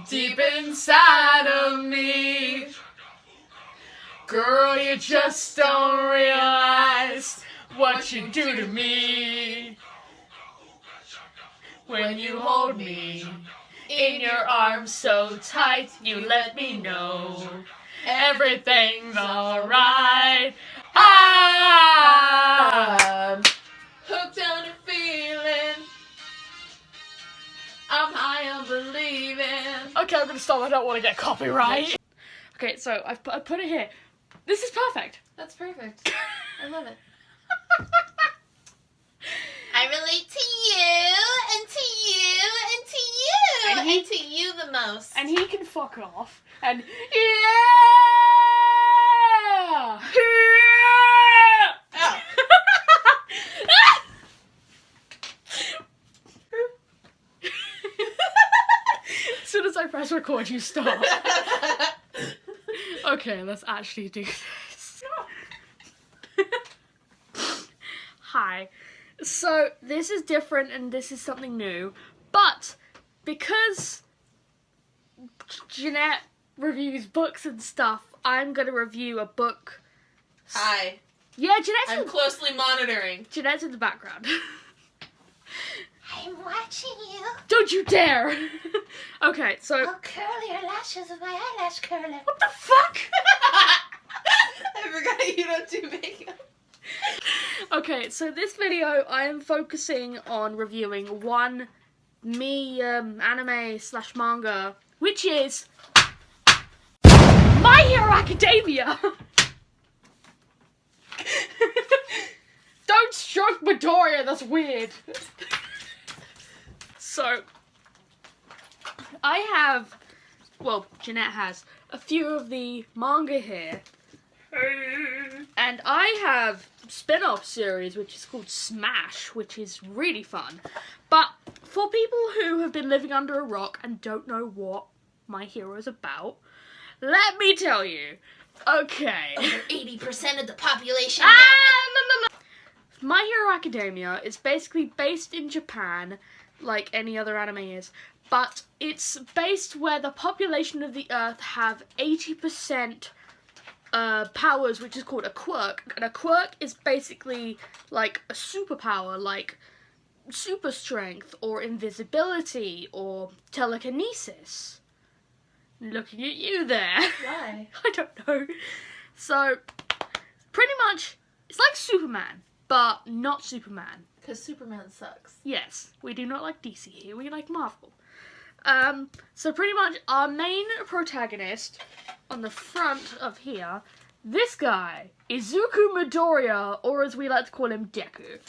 deep inside of me. Girl, you just don't realize what you do to me. When you hold me in your arms so tight, you let me know everything's alright. I'm hooked on a feeling. I'm high on believing. Okay, I'm gonna stop. I don't want to get copyright. Okay, so I put it here. This is perfect. That's perfect. I love it. I relate to you, and to you, and to you, and to you the most. And he can fuck off. And yeah! Oh. As soon as I press record, you stop. Okay, let's actually do this. Hi. So, this is different and this is something new, but because Jeanette reviews books and stuff, I'm gonna review a book. Hi. Yeah, I'm closely monitoring. Jeanette's in the background. I'm watching you. Don't you dare! Okay, so... I'll curl your lashes with my eyelash curler. What the fuck? I forgot you don't do makeup. Okay, so this video I am focusing on reviewing one anime/manga, which is My Hero Academia! Don't stroke Midoriya, that's weird. So, I have, well, Jeanette has a few of the manga here. And I have a spin-off series which is called Smash, which is really fun. But for people who have been living under a rock and don't know what My Hero is about, let me tell you. Okay. Over 80% of the population. No. My Hero Academia is basically based in Japan, like any other anime is. But it's based where the population of the Earth have 80% powers, which is called a quirk. And a quirk is basically like a superpower, like super strength or invisibility or telekinesis. Looking at you there. Why? I don't know. So, pretty much, it's like Superman, but not Superman. Because Superman sucks. Yes, we do not like DC here, we like Marvel. So pretty much our main protagonist on the front of here, this guy, Izuku Midoriya, or as we like to call him, Deku.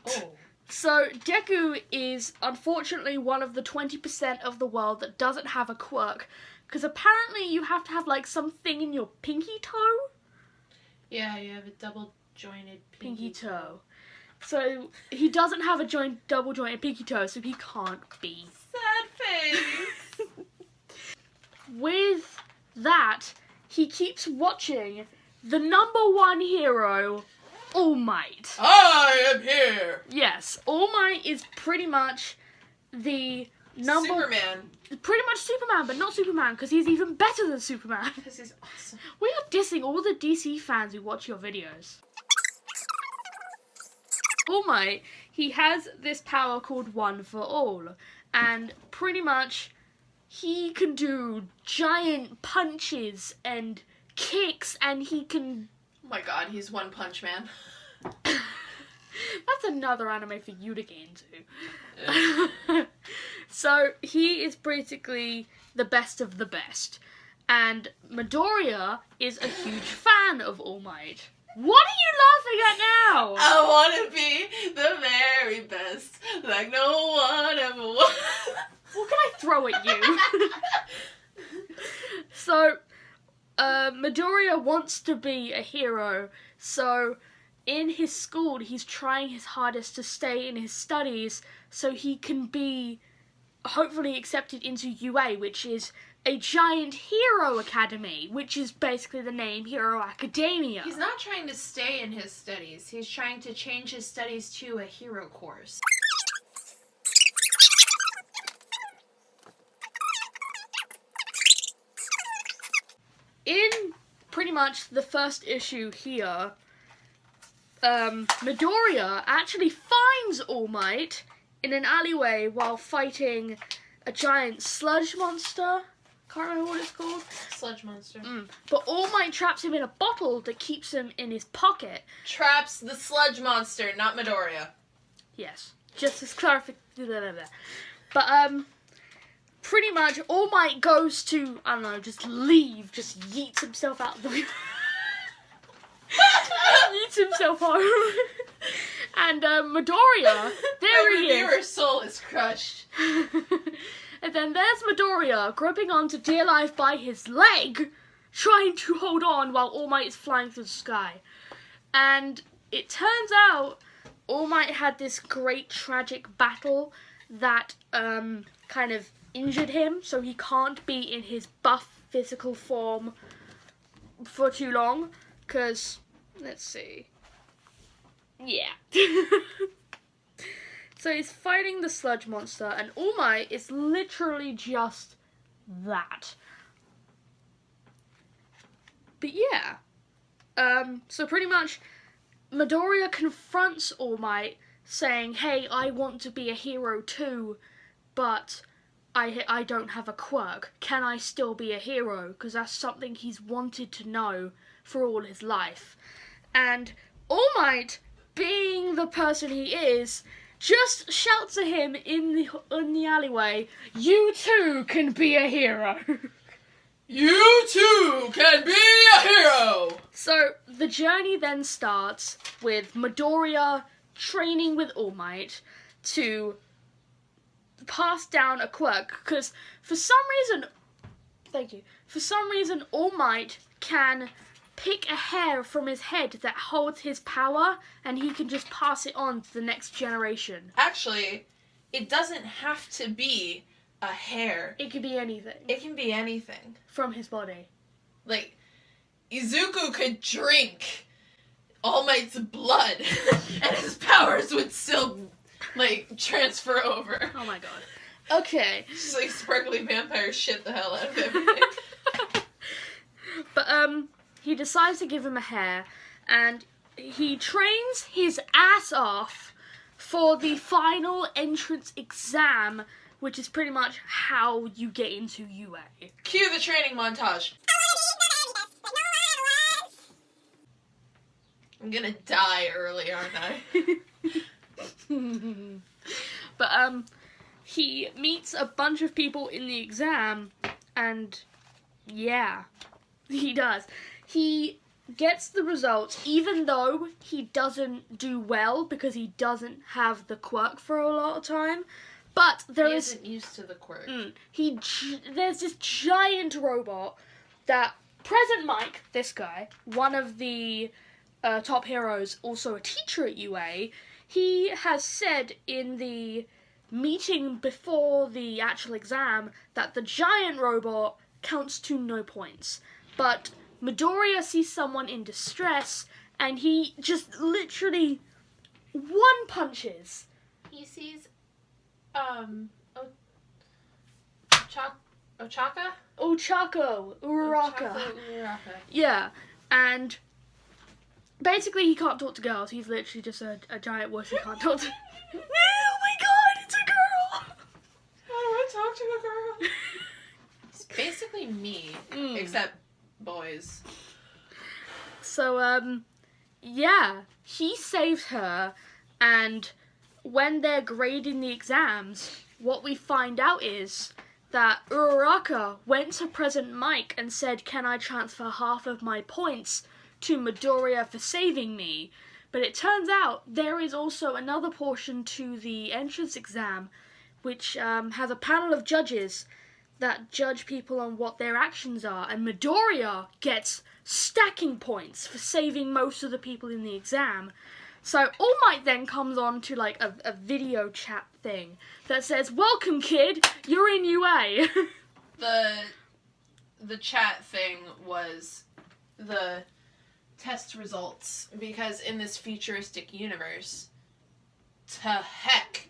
Oh. So Deku is unfortunately one of the 20% of the world that doesn't have a quirk, because apparently you have to have like something in your pinky toe. Yeah, you have a double jointed Pinky toe. So he doesn't have a double jointed pinky toe, so he can't be. Sad face. With that, he keeps watching the #1 hero, All Might. I am here. Yes, All Might is pretty much the Superman. Pretty much Superman, but not Superman, because he's even better than Superman. Because he's awesome. We are dissing all the DC fans who watch your videos. All Might, he has this power called One for All, and pretty much he can do giant punches and kicks, and he can... Oh my god, he's One Punch Man. That's another anime for you to get into. So, he is basically the best of the best, and Midoriya is a huge fan of All Might. What are you laughing at now? I want to be the very best, like no one ever was. What can I throw at you? So, Midoriya wants to be a hero, so in his school he's trying his hardest to stay in his studies so he can be hopefully accepted into UA, which is a giant hero academy, which is basically the name Hero Academia. He's not trying to stay in his studies. He's trying to change his studies to a hero course. in pretty much the first issue here, Midoriya actually finds All Might in an alleyway while fighting a giant sludge monster. Can't remember what it's called. Sludge monster. But All Might traps him in a bottle that keeps him in his pocket. Traps the sludge monster, not Midoriya. Yes. Just as clarification. But, pretty much All Might goes to, I don't know, just leave. Just yeets himself out the window. Yeets himself home. And, Midoriya, there he is. Viewer's soul is crushed. And then there's Midoriya gripping onto Dear Life by his leg, trying to hold on while All Might is flying through the sky. And it turns out All Might had this great tragic battle that kind of injured him, so he can't be in his buff physical form for too long. Because, let's see. Yeah. So he's fighting the sludge monster, and All Might is literally just that. But yeah. So pretty much, Midoriya confronts All Might, saying, hey, I want to be a hero too, but I don't have a quirk. Can I still be a hero? Because that's something he's wanted to know for all his life. And All Might, being the person he is, just shouts at him in the alleyway, you too can be a hero. You too can be a hero! So the journey then starts with Midoriya training with All Might to pass down a quirk, because for some reason All Might can pick a hair from his head that holds his power, and he can just pass it on to the next generation. Actually, it doesn't have to be a hair. It could be anything. It can be anything. From his body. Like, Izuku could drink All Might's blood, and his powers would still, like, transfer over. Oh my god. Okay. Just like sparkly vampire shit the hell out of everything. But, he decides to give him a hair, and he trains his ass off for the final entrance exam, which is pretty much how you get into UA. Cue the training montage. I'm gonna die early, aren't I? But, he meets a bunch of people in the exam, and yeah, he does. He gets the results, even though he doesn't do well because he doesn't have the quirk for a lot of time. But there he is isn't used to the quirk. There's this giant robot that Present Mike, this guy, one of the top heroes, also a teacher at UA, he has said in the meeting before the actual exam that the giant robot counts to no points. But Midoriya sees someone in distress, and he just literally one-punches. He sees, Ochako? Uraraka. Yeah, and basically he can't talk to girls. He's literally just a giant wuss who can't talk to... Oh my god, it's a girl! How do I talk to a girl? It's basically me, except boys. So, yeah, he saves her, and when they're grading the exams, what we find out is that Uraraka went to President Mike and said, can I transfer half of my points to Midoriya for saving me? But it turns out there is also another portion to the entrance exam, which has a panel of judges that judge people on what their actions are, and Midoriya gets stacking points for saving most of the people in the exam. So All Might then comes on to like a video chat thing that says, welcome kid, you're in UA. The chat thing was the test results, because in this futuristic universe, to heck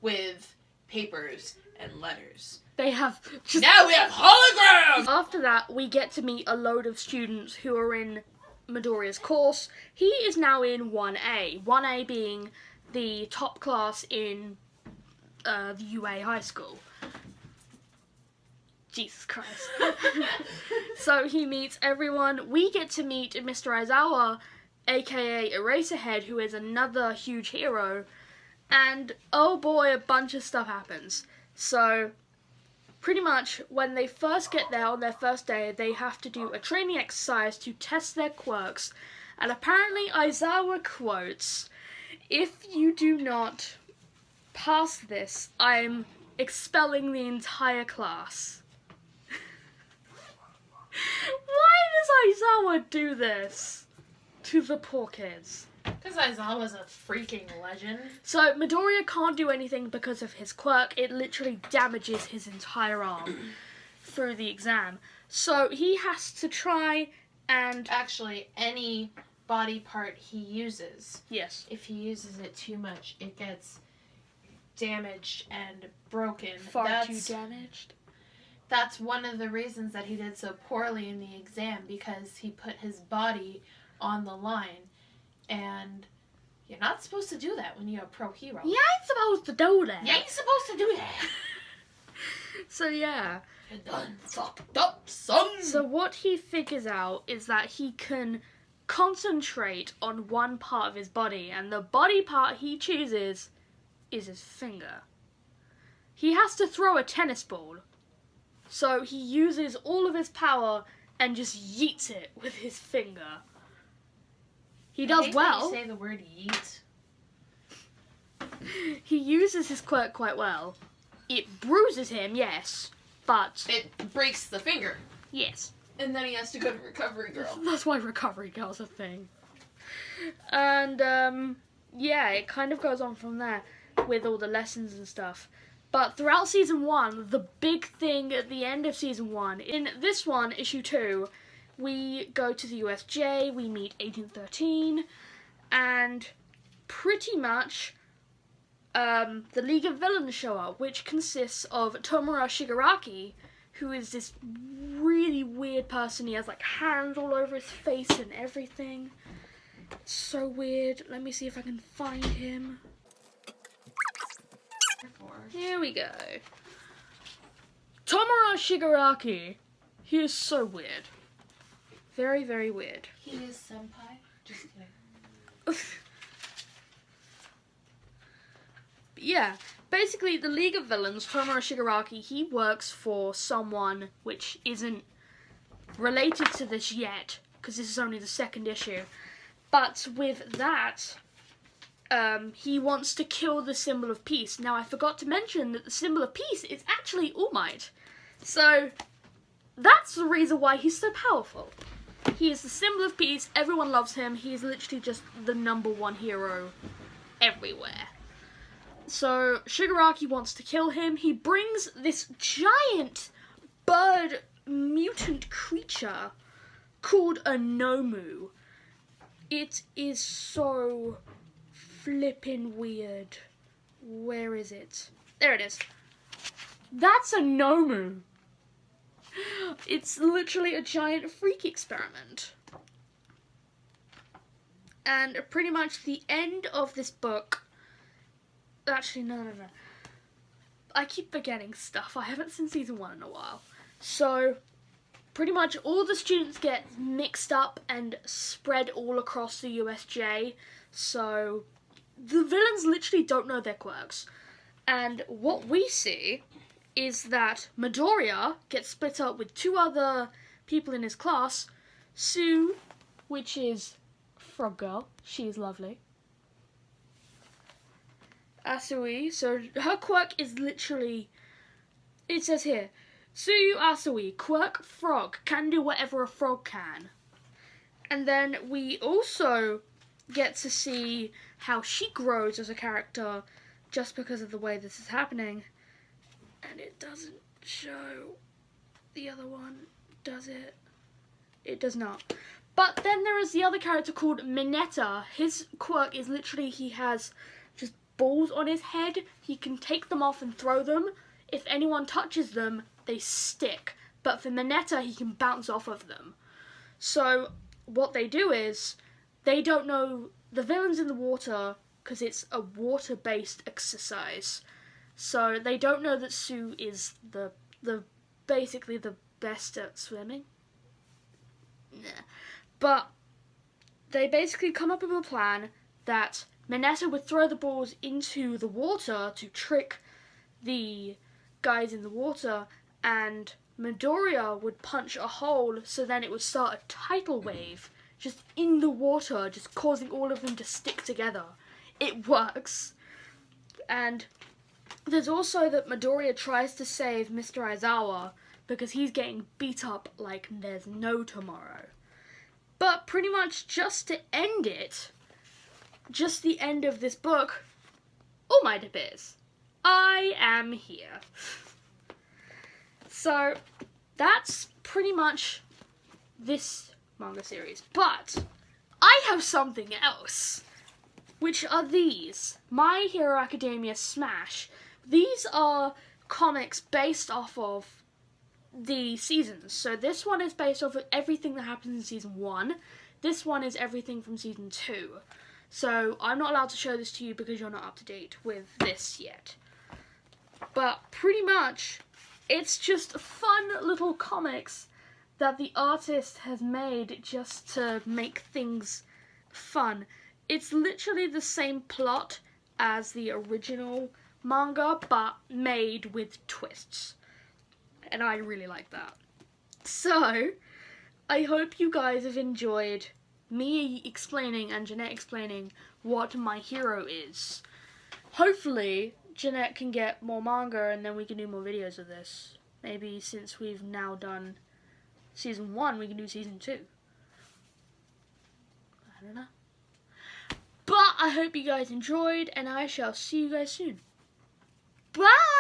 with papers and letters. They have just... Now we have holograms! After that, we get to meet a load of students who are in Midoriya's course. He is now in 1A. 1A being the top class in the UA high school. Jesus Christ. So he meets everyone. We get to meet Mr. Aizawa, aka Eraserhead, who is another huge hero. And oh boy, a bunch of stuff happens. So pretty much when they first get there on their first day, they have to do a training exercise to test their quirks. And apparently Aizawa quotes, "If you do not pass this, I'm expelling the entire class." Why does Aizawa do this to the poor kids? Because Aizawa's a freaking legend. So Midoriya can't do anything because of his quirk. It literally damages his entire arm through the exam. So he has to try and... Actually, any body part he uses, Yes. if he uses it too much, it gets damaged and broken. Far too damaged. That's one of the reasons that he did so poorly in the exam, because he put his body on the line. And you're not supposed to do that when you're a pro hero. You ain't supposed to do that. You ain't supposed to do that. So yeah. You done fucked up, son. So what he figures out is that he can concentrate on one part of his body, and the body part he chooses is his finger. He has to throw a tennis ball. So he uses all of his power and just yeets it with his finger. He does well. When you say the word yeet. He uses his quirk quite well. It bruises him, yes, but... It breaks the finger. Yes. And then he has to go to Recovery Girl. That's why Recovery Girl's a thing. And, yeah, it kind of goes on from there with all the lessons and stuff. But throughout Season 1, the big thing at the end of Season 1, in this one, Issue 2, we go to the USJ, we meet Agent 13, and pretty much the League of Villains show up, which consists of Tomura Shigaraki, who is this really weird person. He has like hands all over his face and everything. It's so weird. Let me see if I can find him. Here we go. Tomura Shigaraki. He is so weird. Very, very weird. He is senpai? Just kidding. Yeah, basically the League of Villains, Tomura Shigaraki, he works for someone which isn't related to this yet, because this is only the second issue. But with that, he wants to kill the Symbol of Peace. Now, I forgot to mention that the Symbol of Peace is actually All Might. So, that's the reason why he's so powerful. He is the Symbol of Peace, everyone loves him, he's literally just the #1 hero everywhere. So, Shigaraki wants to kill him. He brings this giant bird mutant creature called a Nomu. It is so flippin' weird. Where is it? There it is. That's a Nomu. It's literally a giant freak experiment. And pretty much the end of this book... Actually, no. I keep forgetting stuff. I haven't seen Season 1 in a while. So, pretty much all the students get mixed up and spread all across the USJ. So, the villains literally don't know their quirks. And what we see is that Midoriya gets split up with 2 other people in his class. Sue, which is Frog Girl. She is lovely. Asui, so her quirk is literally, it says here, Suyu Asui, quirk frog, can do whatever a frog can. And then we also get to see how she grows as a character just because of the way this is happening. And it doesn't show the other one, does it? It does not. But then there is the other character called Mineta. His quirk is literally he has just balls on his head. He can take them off and throw them. If anyone touches them, they stick. But for Mineta, he can bounce off of them. So what they do is, they don't know the villain's in the water because it's a water-based exercise. So they don't know that Sue is the basically the best at swimming. Nah. But they basically come up with a plan that Mineta would throw the balls into the water to trick the guys in the water, and Midoriya would punch a hole so then it would start a tidal wave just in the water, just causing all of them to stick together. It works. And there's also that Midoriya tries to save Mr. Aizawa because he's getting beat up like there's no tomorrow. But pretty much just to end it, just the end of this book, All Might appears. I am here. So that's pretty much this manga series. But I have something else, which are these. My Hero Academia Smash. These are comics based off of the seasons. So this one is based off of everything that happens in season 1. This one is everything from season 2. So I'm not allowed to show this to you because you're not up to date with this yet. But pretty much, it's just fun little comics that the artist has made just to make things fun. It's literally the same plot as the original manga, but made with twists. And I really like that. So, I hope you guys have enjoyed me explaining and Jeanette explaining what My Hero is. Hopefully, Jeanette can get more manga and then we can do more videos of this. Maybe since we've now done season 1, we can do season 2. I don't know. But I hope you guys enjoyed, and I shall see you guys soon. Bye!